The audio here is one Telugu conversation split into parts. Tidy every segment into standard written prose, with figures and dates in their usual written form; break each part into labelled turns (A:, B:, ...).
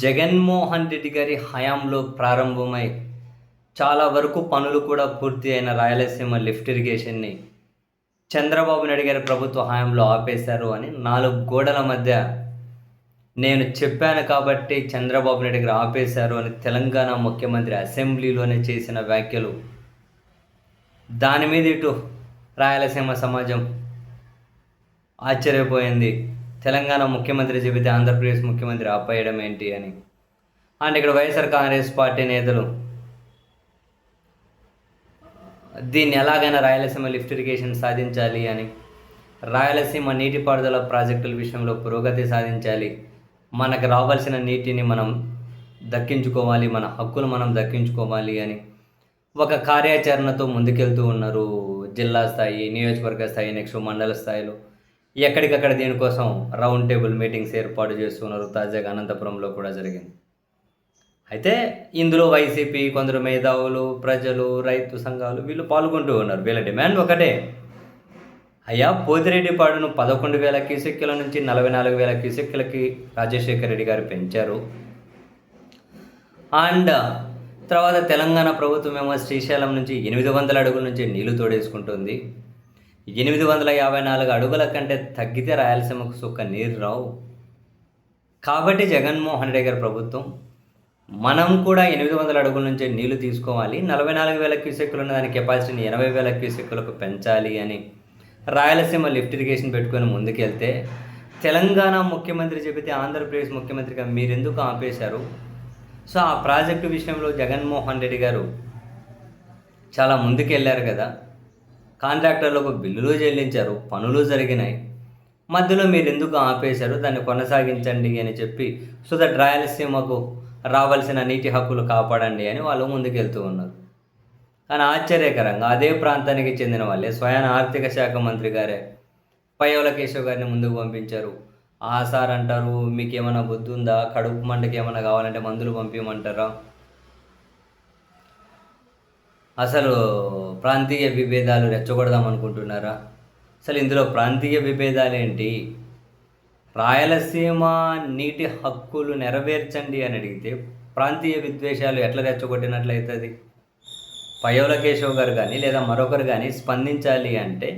A: జగన్మోహన్ రెడ్డి గారి హయాంలో ప్రారంభమై చాలా వరకు పనులు కూడా పూర్తి అయిన రాయలసీమ లిఫ్ట్ ఇరిగేషన్‌ని చంద్రబాబు నాయుడు గారి ప్రభుత్వ హయాంలో ఆపేశారు అని 4 గోడల మధ్య నేను చెప్పాను కాబట్టి చంద్రబాబు నాయుడు గారు ఆపేశారు అని తెలంగాణ ముఖ్యమంత్రి అసెంబ్లీలోనే చేసిన వ్యాఖ్యలు. దాని మీద ఇటు రాయలసీమ సమాజం ఆశ్చర్యపోయింది. తెలంగాణ ముఖ్యమంత్రి చెబితే ఆంధ్రప్రదేశ్ ముఖ్యమంత్రి ఆపేయడం ఏంటి అని. అండ్ ఇక్కడ వైఎస్ఆర్ కాంగ్రెస్ పార్టీ నేతలు దీన్ని ఎలాగైనా రాయలసీమ లిఫ్ట్ ఇరిగేషన్ సాధించాలి అని, రాయలసీమ నీటిపారుదల ప్రాజెక్టుల విషయంలో పురోగతి సాధించాలి, మనకు రావాల్సిన నీటిని మనం దక్కించుకోవాలి, మన హక్కులు మనం దక్కించుకోవాలి అని ఒక కార్యాచరణతో ముందుకెళ్తూ ఉన్నారు. జిల్లా స్థాయి, నియోజకవర్గ స్థాయి, నెక్స్ట్ మండల స్థాయిలో ఎక్కడికక్కడ దీనికోసం రౌండ్ టేబుల్ మీటింగ్స్ ఏర్పాటు చేస్తున్నారు. తాజాగా అనంతపురంలో కూడా జరిగింది. అయితే ఇందులో వైసీపీ, కొందరు మేధావులు, ప్రజలు, రైతు సంఘాలు వీళ్ళు పాల్గొంటూ ఉన్నారు. వీళ్ళ డిమాండ్ ఒకటే, అయ్యా పోతిరెడ్డిపాడును 11,000 క్యూసెక్కుల నుంచి 44,000 క్యూసెక్కులకి రాజశేఖర రెడ్డి గారు పెంచారు. అండ్ తర్వాత తెలంగాణ ప్రభుత్వం ఏమో శ్రీశైలం నుంచి 800 అడుగుల నుంచి నీళ్లు తోడేసుకుంటుంది. 854 అడుగుల కంటే తగ్గితే రాయలసీమకు సుక్క నీరు రావు. కాబట్టి జగన్మోహన్ రెడ్డి గారి ప్రభుత్వం మనం కూడా 800 అడుగుల నుంచే నీళ్లు తీసుకోవాలి, 44,000 క్యూసెక్కులు ఉన్న దాని కెపాసిటీని 80,000 క్యూసెక్కులకు పెంచాలి అని రాయలసీమ లిఫ్ట్ ఇరిగేషన్ పెట్టుకొని ముందుకెళ్తే, తెలంగాణ ముఖ్యమంత్రి చెబితే ఆంధ్రప్రదేశ్ ముఖ్యమంత్రిగా మీరెందుకు ఆపేశారు? సో ఆ ప్రాజెక్టు విషయంలో జగన్మోహన్ రెడ్డి గారు చాలా ముందుకెళ్ళారు కదా, కాంట్రాక్టర్లకు బిల్లులు చెల్లించారు, పనులు జరిగినాయి, మధ్యలో మీరు ఎందుకు ఆపేశారు, దాన్ని కొనసాగించండి అని చెప్పి సో దట్ రాయలసీమకు రావాల్సిన నీటి హక్కులు కాపాడండి అని వాళ్ళు ముందుకెళ్తూ ఉన్నారు. కానీ ఆశ్చర్యకరంగా అదే ప్రాంతానికి చెందిన వాళ్ళే స్వయాన ఆర్థిక శాఖ మంత్రి గారే పయ్యావుల కేశవ్ గారిని ముందుకు పంపించారు. సార్ అంటారు, మీకు ఏమైనా బుద్ధి ఉందా, కడుపు మంటకి ఏమైనా కావాలంటే మందులు పంపించమంటారా, అసలు ప్రాంతీయ విభేదాలు రెచ్చగొడదాం అనుకుంటున్నారా? అసలు ఇందులో ప్రాంతీయ విభేదాలు ఏంటి? రాయలసీమ నీటి హక్కులు నెరవేర్చండి అని అడిగితే ప్రాంతీయ విద్వేషాలు ఎట్లా రెచ్చగొట్టినట్లయితుంది? పయ్యావుల కేశవ్ గారు కానీ లేదా మరొకరు కానీ స్పందించాలి అంటే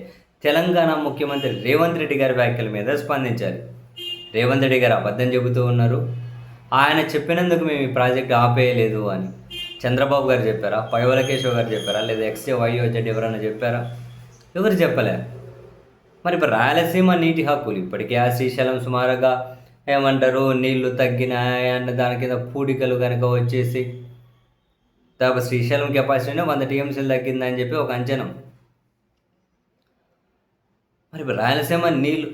A: తెలంగాణ ముఖ్యమంత్రి రేవంత్ రెడ్డి గారి వ్యాఖ్యల మీద స్పందించాలి. రేవంత్ రెడ్డి గారు అబద్ధం చెబుతూ ఉన్నారు. ఆయన చెప్పినందుకు మేము ఈ ప్రాజెక్ట్ ఆపేయలేదు అని చంద్రబాబు గారు చెప్పారా, పయ్యావుల కేశవ్ గారు చెప్పారా, లేదా ఎక్స్ఏ వైఓ జెడ్ ఎవరైనా చెప్పారా? ఎవరు చెప్పలే. మరి ఇప్పుడు రాయలసీమ నీటి హక్కులు ఇప్పటికే ఆ శ్రీశైలం సుమారుగా ఏమంటారు నీళ్లు తగ్గినాయి అన్న దాని కింద పూడికలు కనుక వచ్చేసి దాదాపు శ్రీశైలం కెపాసిటీనే 100 టీఎంసీలు తగ్గిందని చెప్పి ఒక అంచనం. మరి ఇప్పుడు రాయలసీమ నీళ్ళు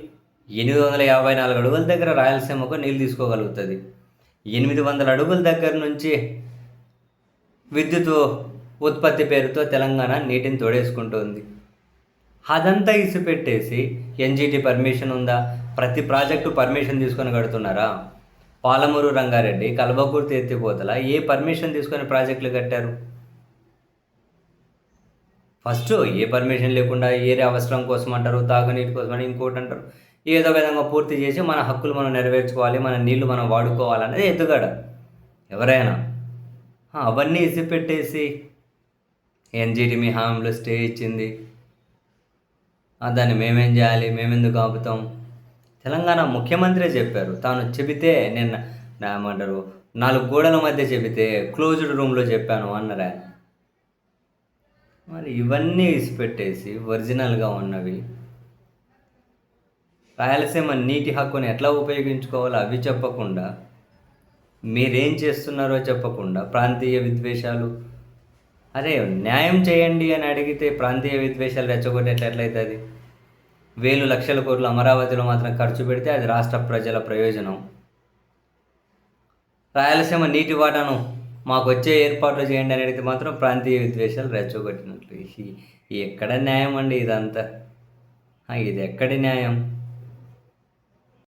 A: 854 అడుగుల దగ్గర రాయలసీమకు నీళ్ళు తీసుకోగలుగుతుంది. 800 అడుగుల దగ్గర నుంచి విద్యుత్ ఉత్పత్తి పేరుతో తెలంగాణ నీటిని తోడేసుకుంటుంది. అదంతా ఇసిపెట్టేసి ఎన్జీటీ పర్మిషన్ ఉందా, ప్రతి ప్రాజెక్టు పర్మిషన్ తీసుకొని కడుతున్నారా? పాలమూరు రంగారెడ్డి, కల్వకుర్తి ఎత్తిపోతల ఏ పర్మిషన్ తీసుకొని ప్రాజెక్టులు కట్టారు? ఫస్ట్ ఏ పర్మిషన్ లేకుండా ఏరే అవసరం కోసం అంటారు, తాగునీటి కోసం అని ఇంకోటి అంటారు. ఏదో విధంగా పూర్తి చేసి మన హక్కులు మనం నెరవేర్చుకోవాలి, మన నీళ్లు మనం వాడుకోవాలనేది ఎత్తుగడ ఎవరైనా. అవన్నీ ఇసిపెట్టేసి ఎన్జీటీ మీ హామీలో స్టే ఇచ్చింది, దాన్ని మేమేం చేయాలి, మేమెందుకు ఆపుతాం? తెలంగాణ ముఖ్యమంత్రి చెప్పారు, తాను చెబితే నేను ఏమంటారు 4 గోడల మధ్య చెబితే క్లోజ్డ్ రూమ్లో చెప్పాను అన్నారా? మరి ఇవన్నీ ఇసిపెట్టేసి ఒరిజినల్గా ఉన్నవి రాయలసీమ నీటి హక్కుని ఎట్లా ఉపయోగించుకోవాలో అవి చెప్పకుండా, మీరేం చేస్తున్నారో చెప్పకుండా ప్రాంతీయ విద్వేషాలు. అరే న్యాయం చేయండి అని అడిగితే ప్రాంతీయ విద్వేషాలు రెచ్చగొట్టేటట్లయితుంది. వేలు లక్షల కోట్లు అమరావతిలో మాత్రం ఖర్చు పెడితే అది రాష్ట్ర ప్రజల ప్రయోజనం. రాయలసీమ నీటి వాటాను మాకు వచ్చే ఏర్పాట్లు చేయండి అని అడిగితే మాత్రం ప్రాంతీయ విద్వేషాలు రెచ్చగొట్టినట్లు. ఎక్కడ న్యాయం అండి ఇదంతా? ఇది ఎక్కడి న్యాయం?